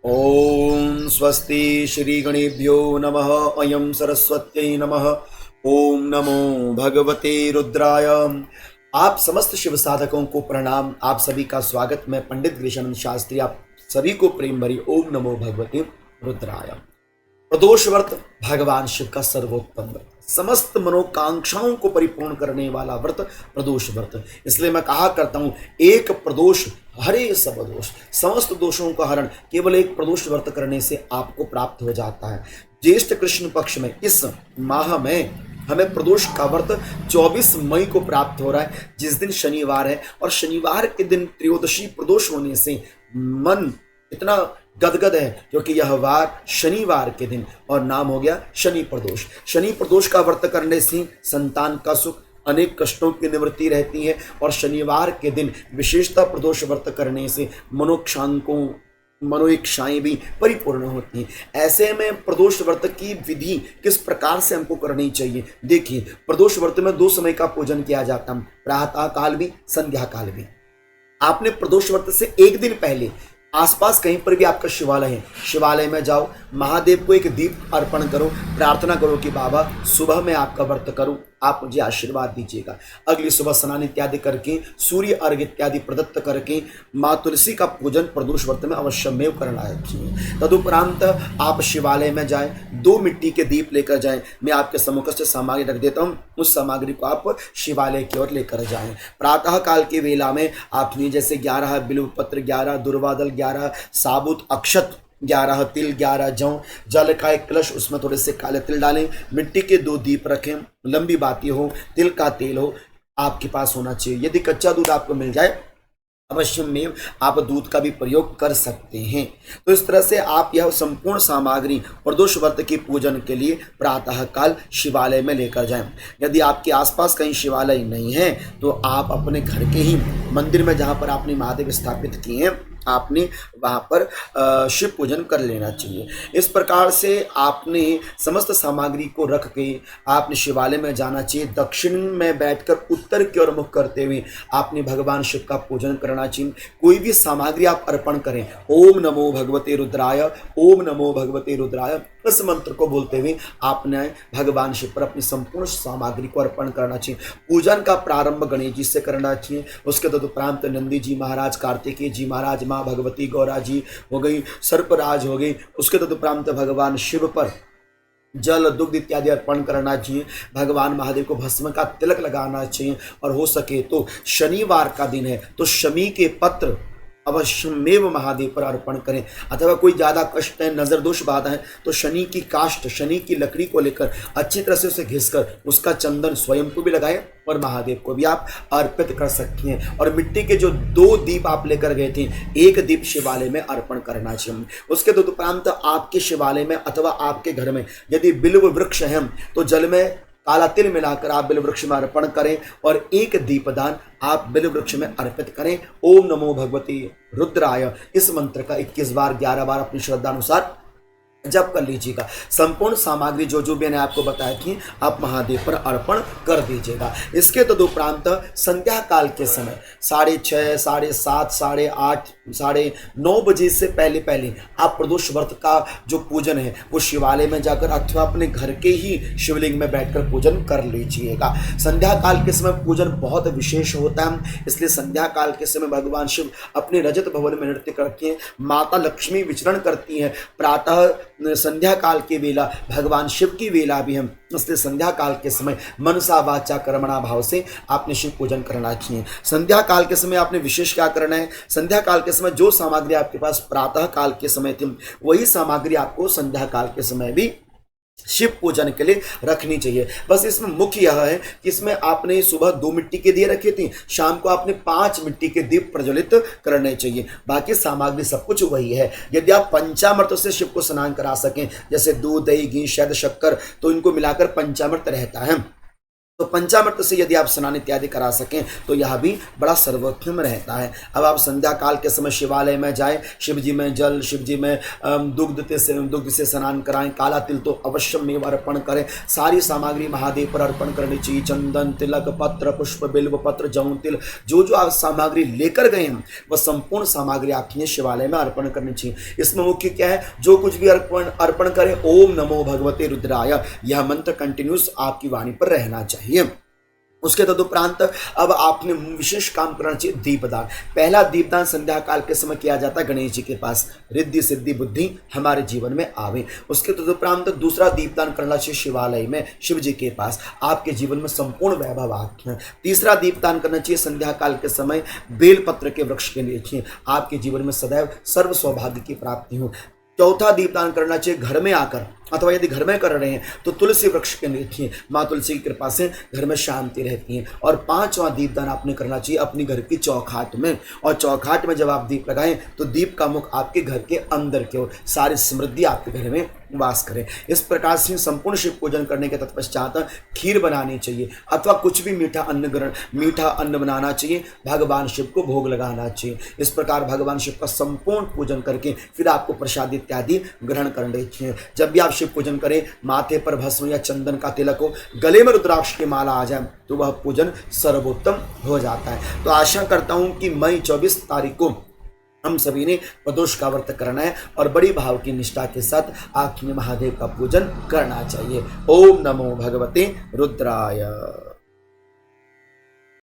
ओम स्वस्ति श्री गणेभ्यो नमः। अयं सरस्वत्यै नमः। ओम नमो भगवते रुद्राय। आप समस्त शिव साधकों को प्रणाम। आप सभी का स्वागत। मैं पंडित गिरीशानंद शास्त्री आप सभी को प्रेम भरी ओम नमो भगवते रुद्राय। प्रदोष व्रत भगवान शिव का सर्वोत्तम व्रत, समस्त मनोकांक्षाओं को परिपूर्ण करने वाला व्रत प्रदोष व्रत। इसलिए मैं कहा करता हूं, एक प्रदोष हरे सब दोष, समस्त दोषों का हरण केवल एक प्रदोष व्रत करने से आपको प्राप्त हो जाता है। ज्येष्ठ कृष्ण पक्ष में इस माह में हमें प्रदोष का व्रत 24 मई को प्राप्त हो रहा है, जिस दिन शनिवार है। और शनिवार के दिन त्रयोदशी प्रदोष होने से मन इतना गदगद है, क्योंकि यह वार शनिवार के दिन और नाम हो गया शनि प्रदोष। शनि प्रदोष का व्रत करने से संतान का सुख, अनेक कष्टों की निवृत्ति रहती है। और शनिवार के दिन विशेषता प्रदोष व्रत करने से मनोइच्छाएं भी परिपूर्ण होती हैं। ऐसे में प्रदोष व्रत की विधि किस प्रकार से हमको करनी चाहिए, देखिए। प्रदोष व्रत में 2 समय का पूजन किया जाता है, प्रातः काल भी, संध्या काल भी। आपने प्रदोष व्रत से एक दिन पहले आसपास कहीं पर भी आपका शिवालय है, शिवालय में जाओ, महादेव को एक दीप अर्पण करो, प्रार्थना करो कि बाबा सुबह में आपका व्रत करूं, आप मुझे आशीर्वाद दीजिएगा। अगली सुबह स्नान इत्यादि करके, सूर्य अर्घ्य इत्यादि प्रदत्त करके माँ तुलसी का पूजन प्रदोष व्रत में अवश्यमेव करना है। तदुपरांत आप शिवालय में जाएं, 2 मिट्टी के दीप लेकर जाएं। मैं आपके सम्मुख सामग्री रख देता हूं, उस सामग्री को आप शिवालय की ओर लेकर जाएं। प्रातः काल की वेला में आपने जैसे 11 बिल्वपत्र, 11 दुर्वादल, 11 साबुत अक्षत, 11 तिल, 11 जौ, जल का एक कलश, उसमें थोड़े से काले तिल डालें, मिट्टी के 2 दीप रखें, लंबी बाती हो, तिल का तेल हो आपके पास होना चाहिए। यदि कच्चा दूध आपको मिल जाए अवश्य में आप दूध का भी प्रयोग कर सकते हैं। तो इस तरह से आप यह संपूर्ण सामग्री प्रदोष व्रत के पूजन के लिए प्रातः काल शिवालय में लेकर जाएं। यदि आपके आसपास कहीं शिवालय नहीं है तो आप अपने घर के ही मंदिर में, जहां पर आपने महादेव स्थापित किए हैं, आपने वहां पर शिव पूजन कर लेना चाहिए। इस प्रकार से आपने समस्त सामग्री को रख के आपने शिवालय में जाना चाहिए। दक्षिण में बैठकर उत्तर की ओर मुख करते हुए आपने भगवान शिव का पूजन करना चाहिए। कोई भी सामग्री आप अर्पण करें, ओम नमो भगवते रुद्राय, ओम नमो भगवते रुद्राय, इस मंत्र को बोलते हुए आपने भगवान शिव पर अपनी संपूर्ण सामग्री को अर्पण करना चाहिए। पूजन का प्रारंभ गणेश जी से करना चाहिए। उसके तदुपरांत नंदी जी महाराज, कार्तिकेय जी महाराज, माँ भगवती गौरा जी हो गई, सर्पराज हो गई। उसके तदुपरांत भगवान शिव पर जल, दुग्ध इत्यादि अर्पण करना चाहिए। भगवान महादेव को भस्म का तिलक लगाना चाहिए। और हो सके तो शनिवार का दिन है तो शमी के पत्र अवश्यमेव महादेव पर अर्पण करें। अथवा कोई ज़्यादा कष्ट है, नज़र दोष बाधा है, तो शनि की काष्ठ, शनि की लकड़ी को लेकर अच्छी तरह से उसे घिसकर उसका चंदन स्वयं को भी लगाएं और महादेव को भी आप अर्पित कर सकती हैं। और मिट्टी के जो 2 दीप आप लेकर गए थे, एक दीप शिवालय में अर्पण करना चाहिए। उसके तदुपरांत आपके शिवालय में अथवा आपके घर में यदि बिल्व वृक्ष है तो जल में काला तिल मिलाकर आप बिल्व वृक्ष में अर्पण करें और एक दीपदान आप बिल्व वृक्ष में अर्पित करें। ओम नमो भगवती रुद्राय, इस मंत्र का 21 बार, 11 बार अपनी श्रद्धा अनुसार जप कर लीजिएगा। संपूर्ण सामग्री जो जो मैंने आपको बताया थी आप महादेव पर अर्पण कर दीजिएगा। इसके तदुपरांत संध्या काल के समय 6:30, 7:30, 8:30, 9:30 बजे से पहले पहले आप प्रदोष व्रत का जो पूजन है वो शिवालय में जाकर अथवा अपने घर के ही शिवलिंग में बैठकर पूजन कर लीजिएगा। संध्या काल के समय पूजन बहुत विशेष होता है, इसलिए संध्या काल के समय भगवान शिव अपने रजत भवन में नृत्य करती हैं, माता लक्ष्मी विचरण करती हैं। प्रातः संध्या काल की वेला भगवान शिव की वेला भी है, इसलिए संध्या काल के समय मनसा वाचा कर्मणा भाव से आपने शिव पूजन करना चाहिए। संध्या काल के समय आपने विशेष क्या करना है, संध्या काल के समय जो सामग्री आपके पास प्रातः काल के समय थी वही सामग्री आपको संध्या काल के समय भी शिव पूजन के लिए रखनी चाहिए। बस इसमें मुख्य यह है कि इसमें आपने सुबह 2 मिट्टी के दिए रखे थे, शाम को आपने 5 मिट्टी के दीप प्रज्वलित करने चाहिए। बाकी सामग्री सब कुछ वही है। यदि आप पंचामृत से शिव को स्नान करा सकें, जैसे दूध, दही, घी, शहद, शक्कर, तो इनको मिलाकर पंचामृत रहता है। तो पंचामृत से यदि आप स्नान इत्यादि करा सकें तो यह भी बड़ा सर्वोत्तम रहता है। अब आप संध्या काल के समय शिवालय में जाएं, शिव जी में जल, शिव जी में दुग्ध से स्नान कराएं, काला तिल तो अवश्य में अर्पण करें। सारी सामग्री महादेव पर अर्पण करनी चाहिए। चंदन, तिलक, पत्र, पुष्प, बिल्व पत्र, जौ तिल, जो जो आप सामग्री लेकर गए हैं वह संपूर्ण सामग्री आपने शिवालय में अर्पण करनी चाहिए। इसमें मुख्य क्या है, जो कुछ भी अर्पण करें, ओम नमो भगवते रुद्राय, यह मंत्र कंटिन्यूस आपकी वाणी पर रहना चाहिए। उसके तदुपरांत अब आपने विशेष काम करना चाहिए दीपदान। पहला दीपदान संध्या काल के समय किया जाता है गणेश जी के पास, रिद्धि सिद्धि बुद्धि हमारे जीवन में आवे। उसके तदुपरांत दूसरा दीपदान करना चाहिए शिवालय में, शिव जी के पास, आपके जीवन में संपूर्ण वैभव आते हैं। तीसरा दीपदान करना चाहिए संध्या काल के समय बेलपत्र के वृक्ष के नीचे, आपके जीवन में सदैव सर्व सौभाग्य की प्राप्ति हो। चौथा दीपदान करना चाहिए घर में आकर, अथवा यदि घर में कर रहे हैं तो तुलसी वृक्ष के नीचे, माँ तुलसी की कृपा से घर में शांति रहती है। और पांचवा दीपदान आपने करना चाहिए अपनी घर की चौखाट में, और चौखाट में जब आप दीप लगाएं तो दीप का मुख आपके घर के अंदर की ओर, सारी समृद्धि आपके घर में वास करे। इस प्रकार से संपूर्ण शिव पूजन करने के तत्पश्चात खीर बनानी चाहिए अथवा कुछ भी मीठा अन्न बनाना चाहिए, भगवान शिव को भोग लगाना चाहिए। इस प्रकार भगवान शिव का संपूर्ण पूजन करके फिर आपको प्रसाद इत्यादि ग्रहण करने चाहिए। जब भी आप शिव पूजन करें, माथे पर भस्म या चंदन का तिलक हो, गले में रुद्राक्ष की माला आ जाए तो वह पूजन सर्वोत्तम हो जाता है। तो आशा करता हूं कि मई 24 तारीख को हम सभी ने प्रदोष का व्रत करना है और बड़ी भाव की निष्ठा के साथ आखिर में महादेव का पूजन करना चाहिए। ओम नमो भगवते रुद्राय।